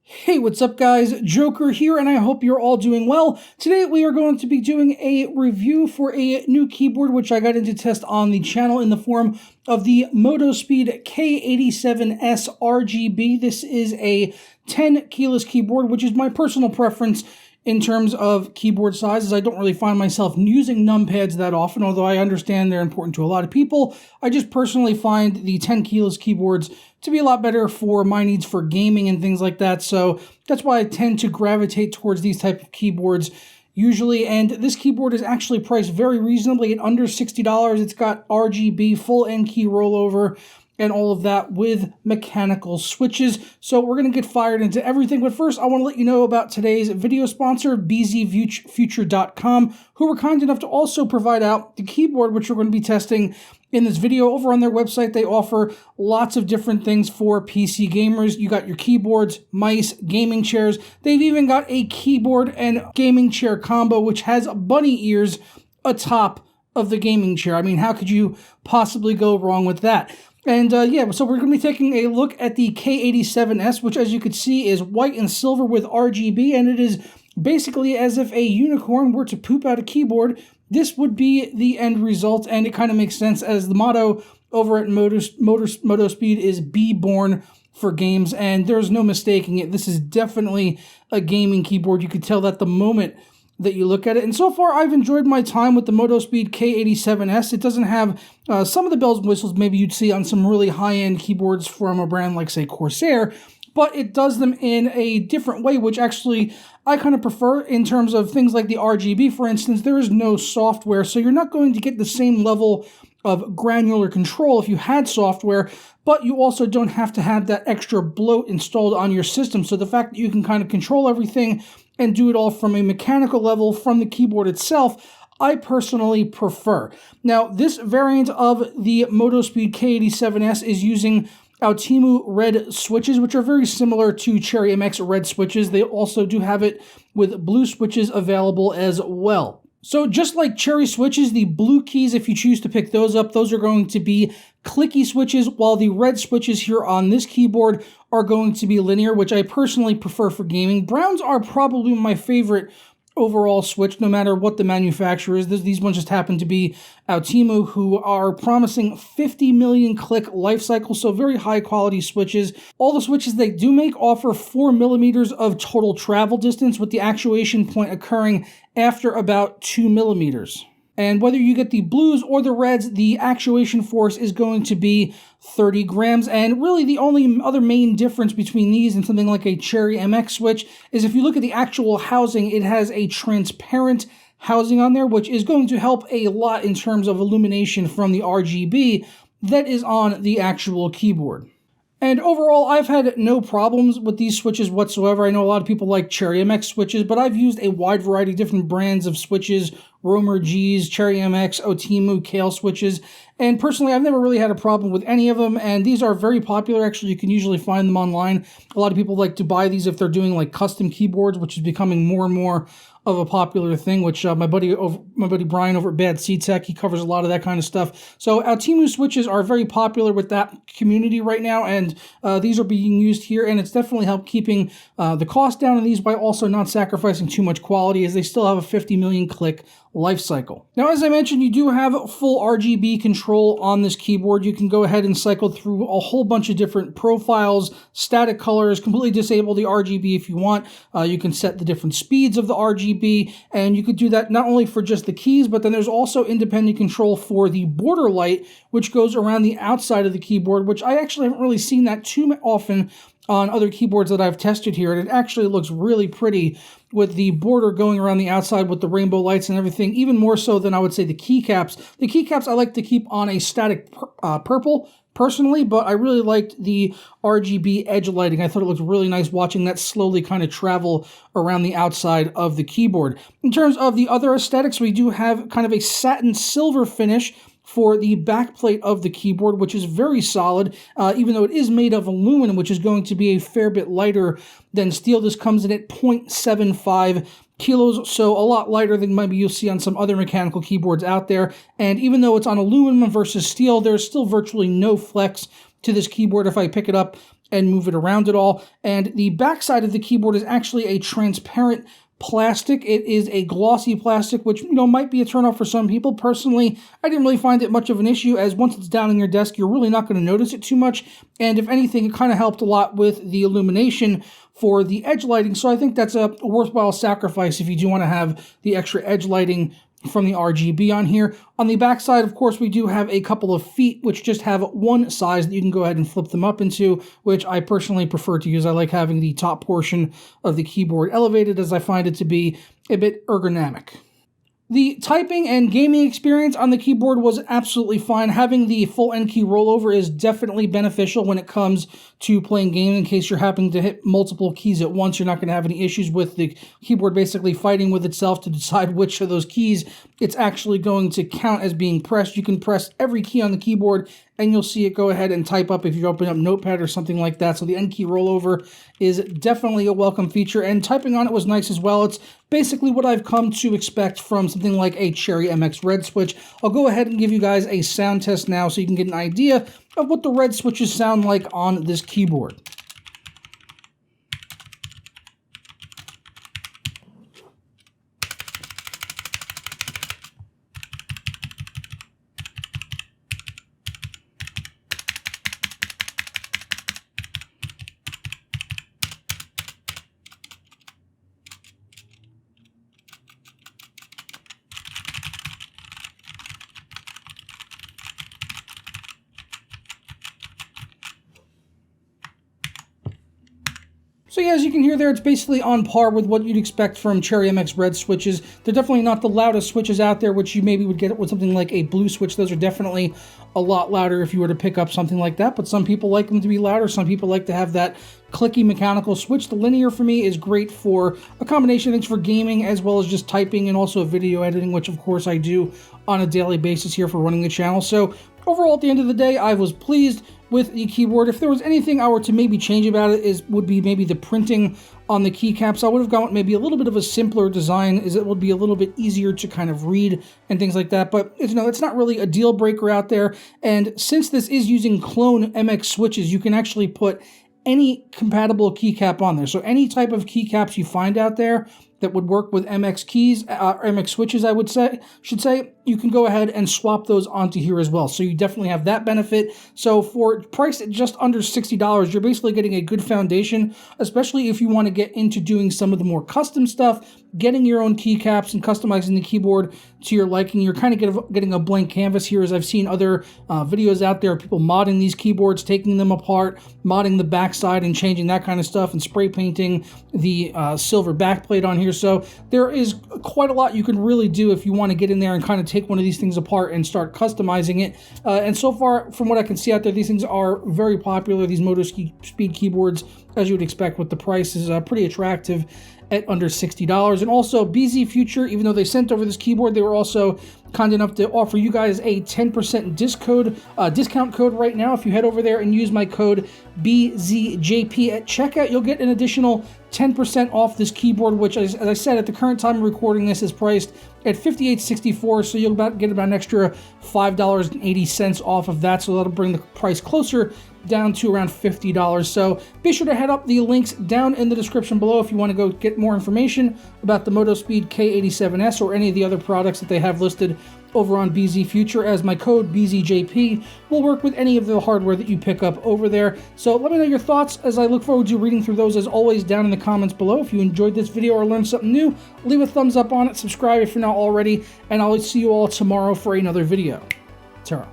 Hey, what's up guys? Joker here, and I hope you're all doing well. Today we are going to be doing a review for a new keyboard which I got into test on the channel in the form of the Motospeed K87S RGB. This is a 10 keyless keyboard, which is my personal preference in terms of keyboard sizes. I don't really find myself using numpads that often, although I understand they're important to a lot of people. I just personally find the 10 keyless keyboards to be a lot better for my needs for gaming and things like that. So that's why I tend to gravitate towards these type of keyboards usually. And this keyboard is actually priced very reasonably at under $60. It's got RGB, full N key rollover, and all of that with mechanical switches. So we're going to get fired into everything. But first, I want to let you know about today's video sponsor, bzfuture.com, who were kind enough to also provide out the keyboard, which we're going to be testing in this video. Over on their website, they offer lots of different things for PC gamers. You got your keyboards, mice, gaming chairs. They've even got a keyboard and gaming chair combo, which has bunny ears atop of the gaming chair. I mean, how could you possibly go wrong with that? And yeah, so we're going to be taking a look at the K87S, which as you can see is white and silver with RGB, and it is basically as if a unicorn were to poop out a keyboard. This would be the end result, and it kind of makes sense as the motto over at Motospeed is "Be Born for Games," and there's no mistaking it. This is definitely a gaming keyboard. You could tell that the moment that you look at it. And so far, I've enjoyed my time with the Motospeed K87S. It doesn't have some of the bells and whistles maybe you'd see on some really high-end keyboards from a brand like, say, Corsair, but it does them in a different way, which actually I kind of prefer in terms of things like the RGB, for instance. There is no software, so you're not going to get the same level of granular control if you had software, but you also don't have to have that extra bloat installed on your system. So the fact that you can kind of control everything and do it all from a mechanical level from the keyboard itself, I personally prefer. Now, this variant of the Motospeed K87S is using Altimu red switches, which are very similar to Cherry MX red switches. They also do have it with blue switches available as well. So just like Cherry switches, the blue keys, if you choose to pick those up, those are going to be clicky switches, while the red switches here on this keyboard are going to be linear, which I personally prefer for gaming. Browns are probably my favorite overall switch, no matter what the manufacturer is. These ones just happen to be Altimu, who are promising 50 million click life cycle, so very high quality switches. All the switches they do make offer 4 millimeters of total travel distance, with the actuation point occurring after about 2 millimeters. And whether you get the blues or the reds, the actuation force is going to be 30 grams. And really the only other main difference between these and something like a Cherry MX switch is if you look at the actual housing, it has a transparent housing on there, which is going to help a lot in terms of illumination from the RGB that is on the actual keyboard. And overall, I've had no problems with these switches whatsoever. I know a lot of people like Cherry MX switches, but I've used a wide variety of different brands of switches, Romer G's, Cherry MX, Altimu, Kale switches, and personally, I've never really had a problem with any of them, and these are very popular. Actually, you can usually find them online. A lot of people like to buy these if they're doing like custom keyboards, which is becoming more and more of a popular thing, which my buddy Brian over at Bad Seat Tech, he covers a lot of that kind of stuff. So Altimu switches are very popular with that community right now, and these are being used here, and it's definitely helped keeping the cost down on these by also not sacrificing too much quality, as they still have a 50 million click life cycle. Now, as I mentioned, you do have full RGB control on this keyboard. You can go ahead and cycle through a whole bunch of different profiles, static colors, completely disable the RGB if you want. You can set the different speeds of the RGB, and you could do that not only for just the keys, but then there's also independent control for the border light, which goes around the outside of the keyboard, which I actually haven't really seen that too often on other keyboards that I've tested here, and it actually looks really pretty with the border going around the outside with the rainbow lights and everything, even more so than I would say the keycaps. The keycaps I like to keep on a static purple personally, but I really liked the RGB edge lighting. I thought it looked really nice watching that slowly kind of travel around the outside of the keyboard. In terms of the other aesthetics, we do have kind of a satin silver finish for the backplate of the keyboard, which is very solid, even though it is made of aluminum, which is going to be a fair bit lighter than steel. This comes in at 0.75 kilos, so a lot lighter than maybe you'll see on some other mechanical keyboards out there. And even though it's on aluminum versus steel, there's still virtually no flex to this keyboard if I pick it up and move it around at all. And the backside of the keyboard is actually a transparent plastic. It is a glossy plastic, which, might be a turnoff for some people. Personally, I didn't really find it much of an issue, as once it's down on your desk, you're really not going to notice it too much. And if anything, it kind of helped a lot with the illumination for the edge lighting. So I think that's a worthwhile sacrifice if you do want to have the extra edge lighting from the RGB on here. On the back side, of course, we do have a couple of feet, which just have one size that you can go ahead and flip them up into, which I personally prefer to use. I like having the top portion of the keyboard elevated, as I find it to be a bit ergonomic. The typing and gaming experience on the keyboard was absolutely fine. Having the full N key rollover is definitely beneficial when it comes to playing games. In case you're having to hit multiple keys at once, you're not going to have any issues with the keyboard basically fighting with itself to decide which of those keys it's actually going to count as being pressed. You can press every key on the keyboard and you'll see it go ahead and type up if you open up Notepad or something like that. So the N key rollover is definitely a welcome feature, and typing on it was nice as well. It's basically what I've come to expect from something like a Cherry MX Red Switch. I'll go ahead and give you guys a sound test now so you can get an idea of what the Red Switches sound like on this keyboard. So yeah, as you can hear there, it's basically on par with what you'd expect from Cherry MX Red switches. They're definitely not the loudest switches out there, which you maybe would get with something like a blue switch. Those are definitely a lot louder if you were to pick up something like that, but some people like them to be louder. Some people like to have that clicky mechanical switch. The linear for me is great for a combination of things, for gaming as well as just typing and also video editing, which of course I do on a daily basis here for running the channel. So overall, at the end of the day, I was pleased with the keyboard. If there was anything I were to maybe change about it, would be maybe the printing on the keycaps. I would have gone with maybe a little bit of a simpler design, as it would be a little bit easier to kind of read and things like that. But it's not really a deal breaker out there. And since this is using clone MX switches, you can actually put any compatible keycap on there. So any type of keycaps you find out there that would work with MX keys, MX switches, I should say, you can go ahead and swap those onto here as well. So you definitely have that benefit. So for price at just under $60, you're basically getting a good foundation, especially if you want to get into doing some of the more custom stuff, getting your own keycaps and customizing the keyboard to your liking. You're kind of getting a blank canvas here, as I've seen other videos out there, people modding these keyboards, taking them apart, modding the backside and changing that kind of stuff, and spray painting the silver backplate on here. So there is quite a lot you can really do if you want to get in there and kind of take one of these things apart and start customizing it. And so far, from what I can see out there, these things are very popular. These Motospeed keyboards, as you would expect, with the price, is pretty attractive at under $60. And also BZ Future, even though they sent over this keyboard, they were also kind enough to offer you guys a 10% discount code right now. If you head over there and use my code BZJP at checkout, you'll get an additional 10% off this keyboard, which, as I said, at the current time of recording this, is priced at $58.64, so you'll get about an extra $5.80 off of that, so that'll bring the price closer down to around $50. So be sure to head up the links down in the description below if you want to go get more information about the Motospeed K87S or any of the other products that they have listed over on BZ Future, as my code BZJP will work with any of the hardware that you pick up over there. So let me know your thoughts, as I look forward to reading through those, as always, down in the comments below. If you enjoyed this video or learned something new, leave a thumbs up on it, subscribe if you're not already, and I'll see you all tomorrow for another video. Ta-ra.